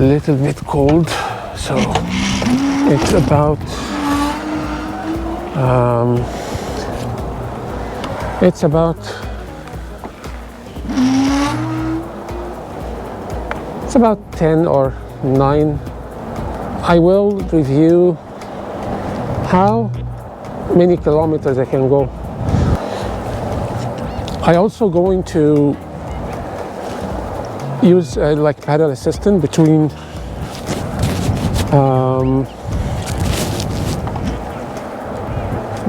little bit cold, so it's about it's about 10 or 9. I will review how many kilometers I can go. I also going to use like pedal assistant between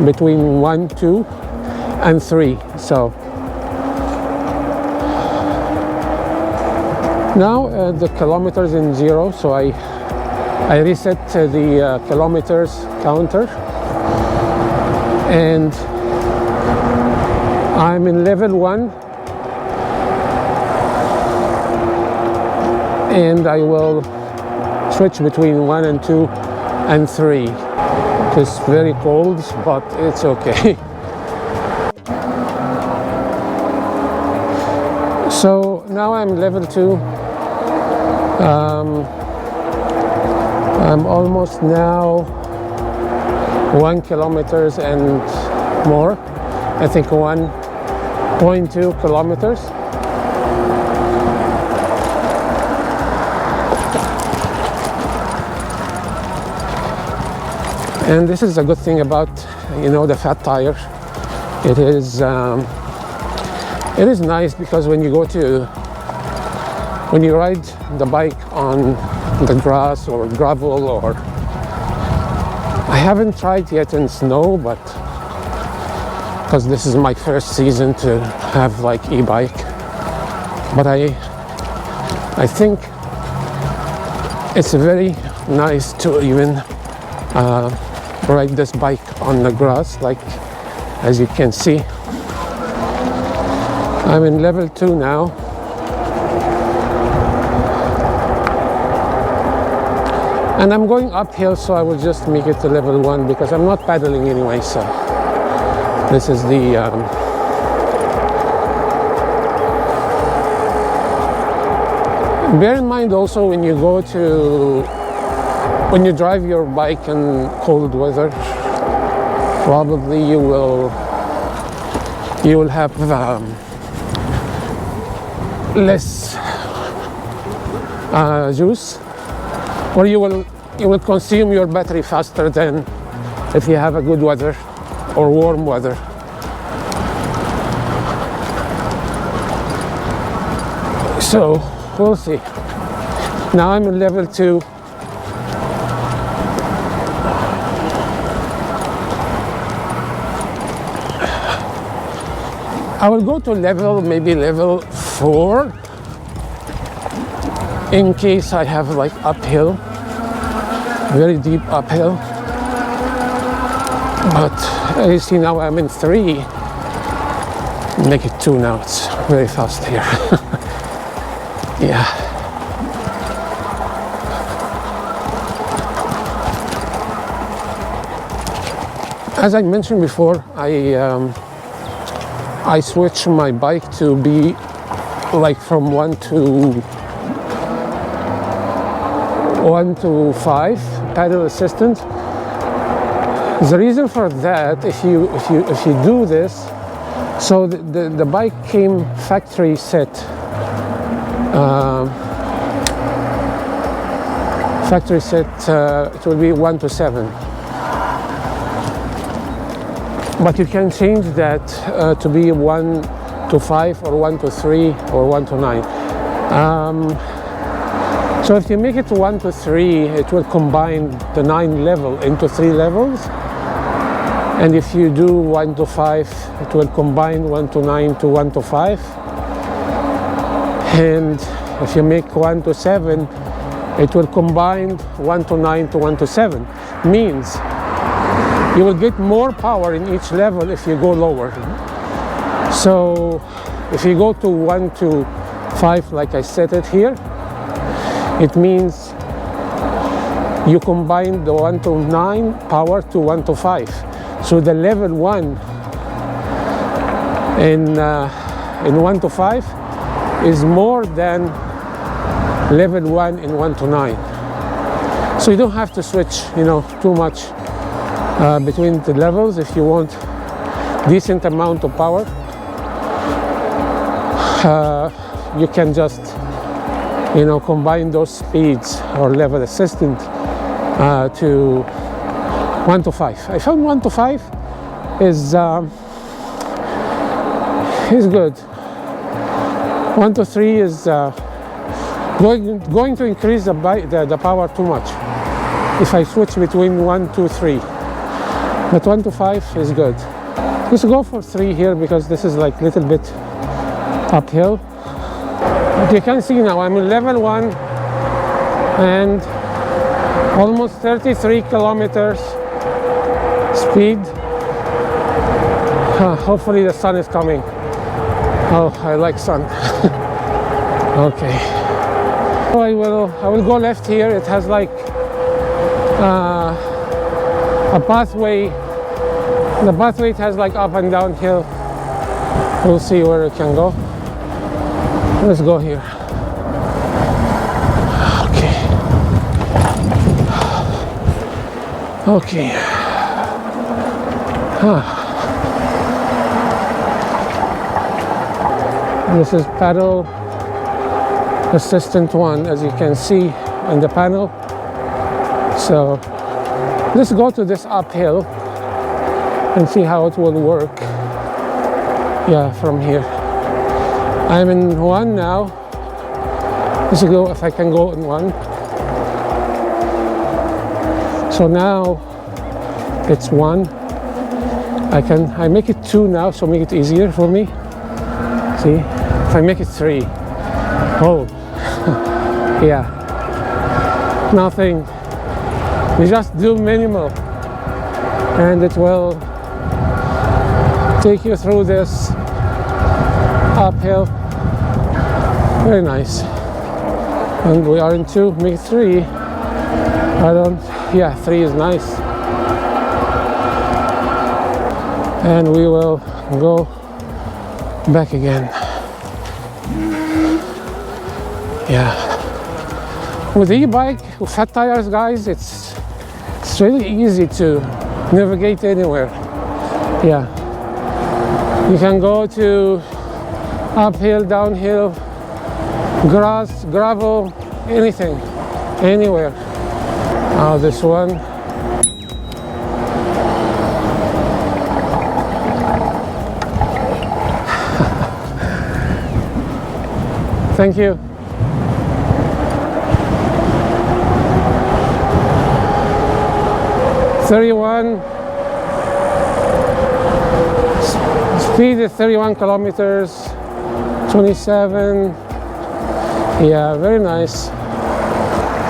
between 1, 2 and 3. So now the kilometers in 0, so I reset the kilometers counter, and I'm in level 1, and I will switch between 1 and 2 and 3. It's very cold, but it's okay. So now I'm level 2. I'm almost now 1 kilometers and more. I think 1.2 kilometers. And this is a good thing about, the fat tire. It is nice because when you ride the bike on the grass or gravel, or I haven't tried yet in snow, but because this is my first season to have like e-bike, but I think it's very nice to even ride this bike on the grass, like as you can see. I'm in level 2 now. And I'm going uphill, so I will just make it to level 1 because I'm not pedaling anyway, so this is the bear in mind also when you drive your bike in cold weather, probably you will have less juice, or you will consume your battery faster than if you have a good weather or warm weather. So we'll see. Now I'm in level 2. I will go to maybe level 4 in case I have like uphill, very deep uphill. But you see now I'm in 3. Make it 2 now, it's very fast here. Yeah. As I mentioned before, I switched my bike to be like from 1 to 5 pedal assistant. The reason for that, if you do this, so the bike came factory set. Factory set, it will be 1 to 7. But you can change that to be 1 to 5 or 1 to 3 or 1 to 9. So if you make it 1 to 3, it will combine the 9 level into 3 levels. And if you do 1 to 5, it will combine 1 to 9 to 1 to 5. And if you make 1 to 7, it will combine 1 to 9 to 1 to 7. Means you will get more power in each level if you go lower. So if you go to 1 to 5, like I set it here, it means you combine the 1 to 9 power to 1 to 5. So the level 1 in 1 to 5 is more than level 1 and 1 to 9. So you don't have to switch, too much between the levels if you want decent amount of power. You can just, combine those speeds or level assistant to 1 to 5. I found 1 to 5 is good. 1 to 3 is going to increase the power too much if I switch between 1 to 3. But 1 to 5 is good. Let's go for 3 here because this is like a little bit uphill. But you can see now I'm in level 1 and almost 33 kilometers speed. Hopefully the sun is coming. Oh, I like sun. Okay. So I will go left here. It has like a pathway. The pathway has like up and down hill. We'll see where it can go. Let's go here. Okay. This is pedal assistant 1, as you can see in the panel. So let's go to this uphill and see how it will work. Yeah, from here. I'm in 1 now. Let's go if I can go in 1. So now it's 1. I make it 2 now, so make it easier for me. See, if I make it 3, oh, yeah, nothing. We just do minimal, and it will take you through this uphill. Very nice. And we are in 2, make it 3. Yeah, 3 is nice. And we will go back again. Yeah. With the e-bike, with fat tires, guys, it's really easy to navigate anywhere. Yeah. You can go to uphill, downhill, grass, gravel, anything, anywhere. Now this one. Thank you. Speed is 31 kilometers, 27. Yeah, very nice.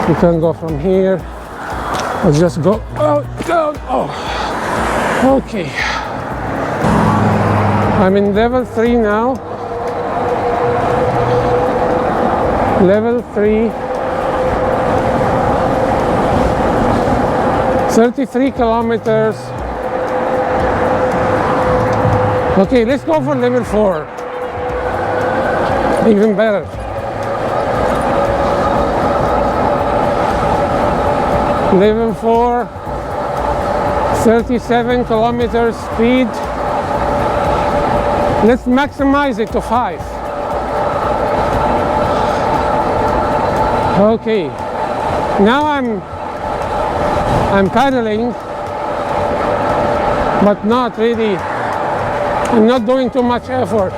You can go from here. Let's just go out, down. Oh, okay. I'm in level 3 now. Level 3, 33 kilometers. Okay, let's go for level 4. Even better. Level 4, 37 kilometers speed. Let's maximize it to 5. Okay, now I'm paddling, but not really. I'm not doing too much effort.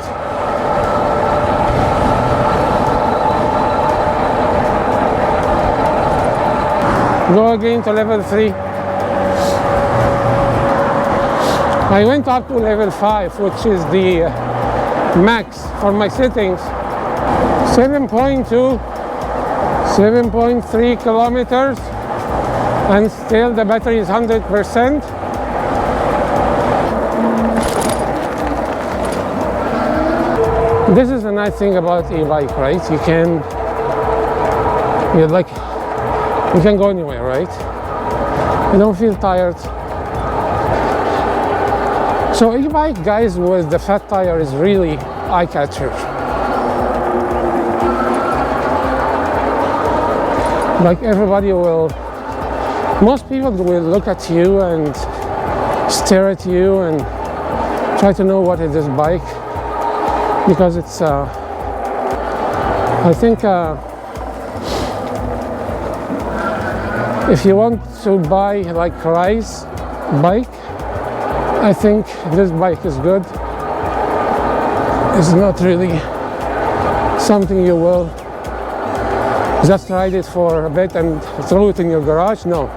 Go again to level 3. I went up to level 5, which is the max for my settings. 7.3 kilometers, and still the battery is 100%. This is a nice thing about e-bike, right? You can go anywhere, right? You don't feel tired. So e-bike, guys, with the fat tire is really eye-catcher. Like everybody will, most people will look at you and stare at you and try to know what is this bike, because it's I think if you want to buy like Rize bike, I think this bike is good. It's not really something you will just ride it for a bit and throw it in your garage. No,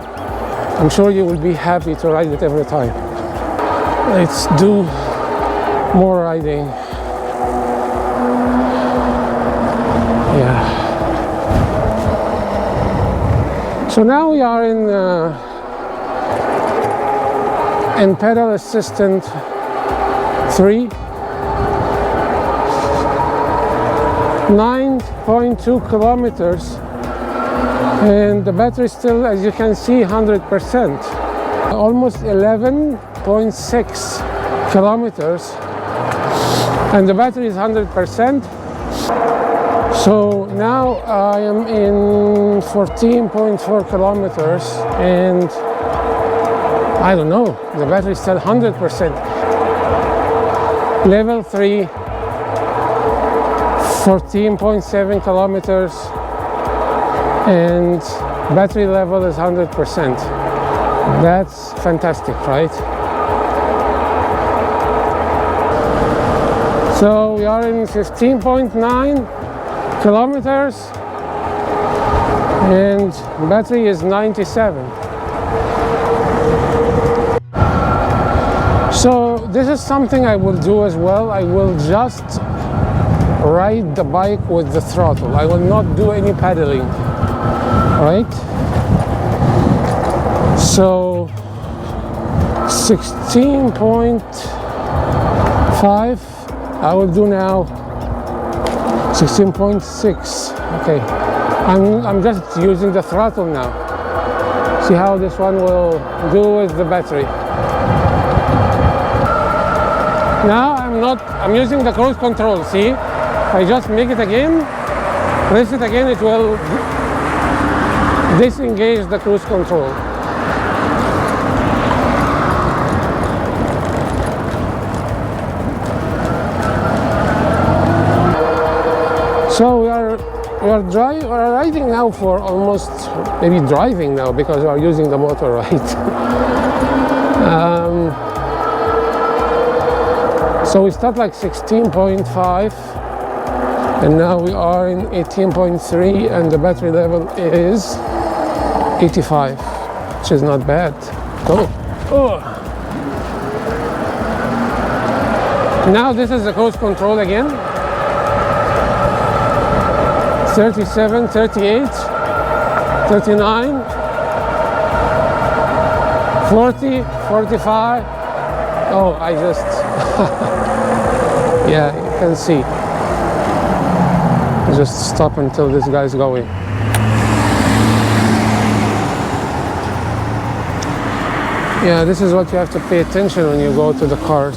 I'm sure you will be happy to ride it every time. Let's do more riding. Yeah. So now we are in pedal assistant 3, 9.2 kilometers, and the battery still, as you can see, 100%, almost 11.6 kilometers, and the battery is 100%. So now I am in 14.4 kilometers, and I don't know, the battery is still 100%. Level 3, 14.7 kilometers, and battery level is 100%. That's fantastic, right? So we are in 15.9 kilometers, and battery is 97. So this is something I will do as well. I will just ride the bike with the throttle. I will not do any pedaling, right? So 16.5 I will do now. 16.6. Okay, I'm just using the throttle now. See how this one will do with the battery. Now I'm using the cruise control. See, if I just make it again, press it again, it will disengage the cruise control. So we are riding now for almost, maybe driving now, because we are using the motor, right? So we start like 16.5, and now we are in 18.3, and the battery level is 85, which is not bad. Go. Oh. Now this is the cruise control again. 37, 38, 39, 40, 45. Oh, I just, yeah, you can see. Just stop until this guy's going. Yeah, this is what you have to pay attention when you go to the cars.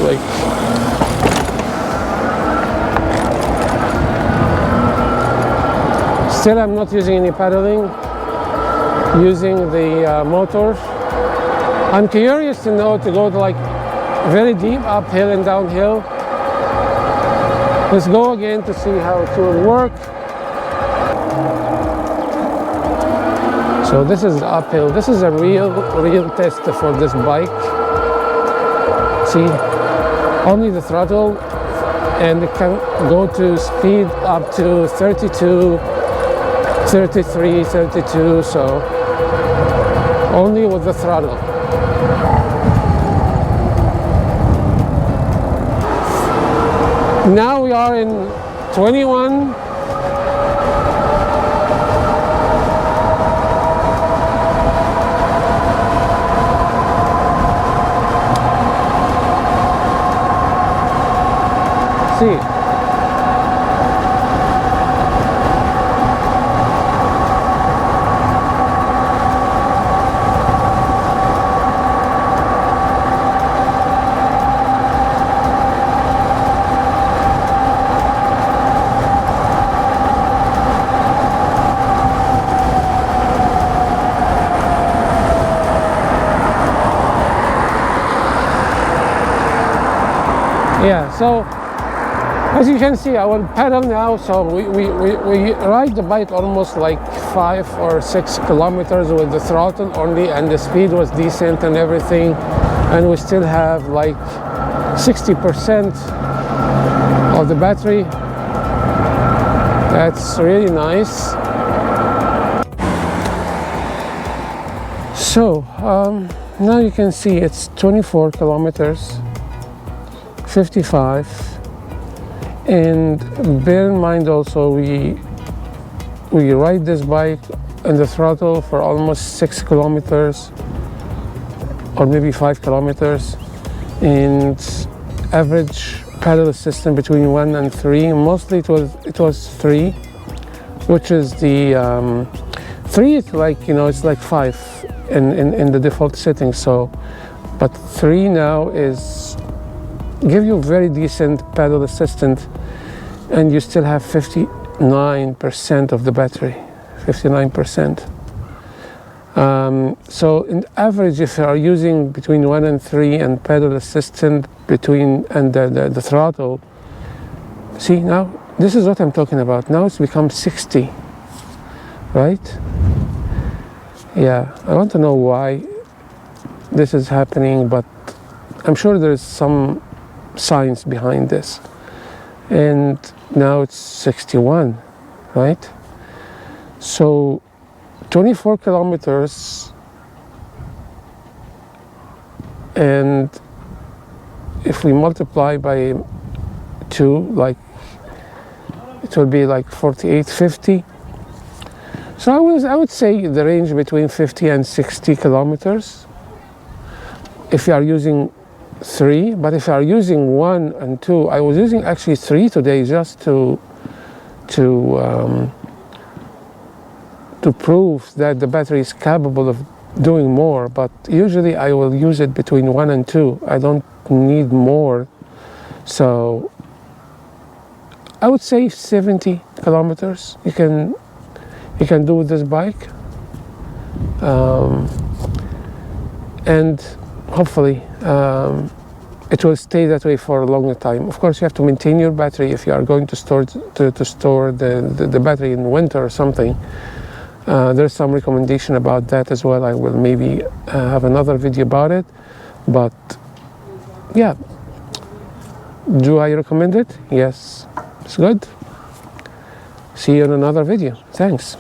Like, still, I'm not using any pedaling, using the motor. I'm curious to know to go to like very deep uphill and downhill. Let's go again to see how it will work. So this is uphill. This is a real test for this bike. See, only the throttle, and it can go to speed up to 32, 33, 32, so only with the throttle. Now we are in 21. See. Yeah, so as you can see, I will pedal now. So we ride the bike almost like 5 or 6 kilometers with the throttle only, and the speed was decent and everything, and we still have like 60% of the battery. That's really nice. So now you can see it's 24 kilometers, 55. And bear in mind also, we ride this bike in the throttle for almost 6 kilometers or maybe 5 kilometers, and average pedal assistance between 1 and 3. Mostly it was 3, which is the 3. It's like, you know, it's like 5 in the default settings. So, but 3 now is give you very decent pedal assistance, and you still have 59% of the battery, 59%. So in average, if you are using between 1 and 3 and pedal assistant between and the throttle, see, now this is what I'm talking about. Now it's become 60, right? Yeah, I want to know why this is happening, but I'm sure there's some science behind this. And now it's 61, right? So 24 kilometers, and if we multiply by 2, like it will be like 48, 50. So I would say the range between 50 and 60 kilometers if you are using 3. But if you are using 1 and 2, I was using actually 3 today just to prove that the battery is capable of doing more. But usually I will use it between 1 and 2. I don't need more. So I would say 70 kilometers you can do with this bike, and hopefully it will stay that way for a longer time. Of course, you have to maintain your battery if you are going to store the battery in winter or something. There's some recommendation about that as well. I will maybe have another video about it. But yeah, do I recommend it? Yes, it's good. See you in another video. Thanks.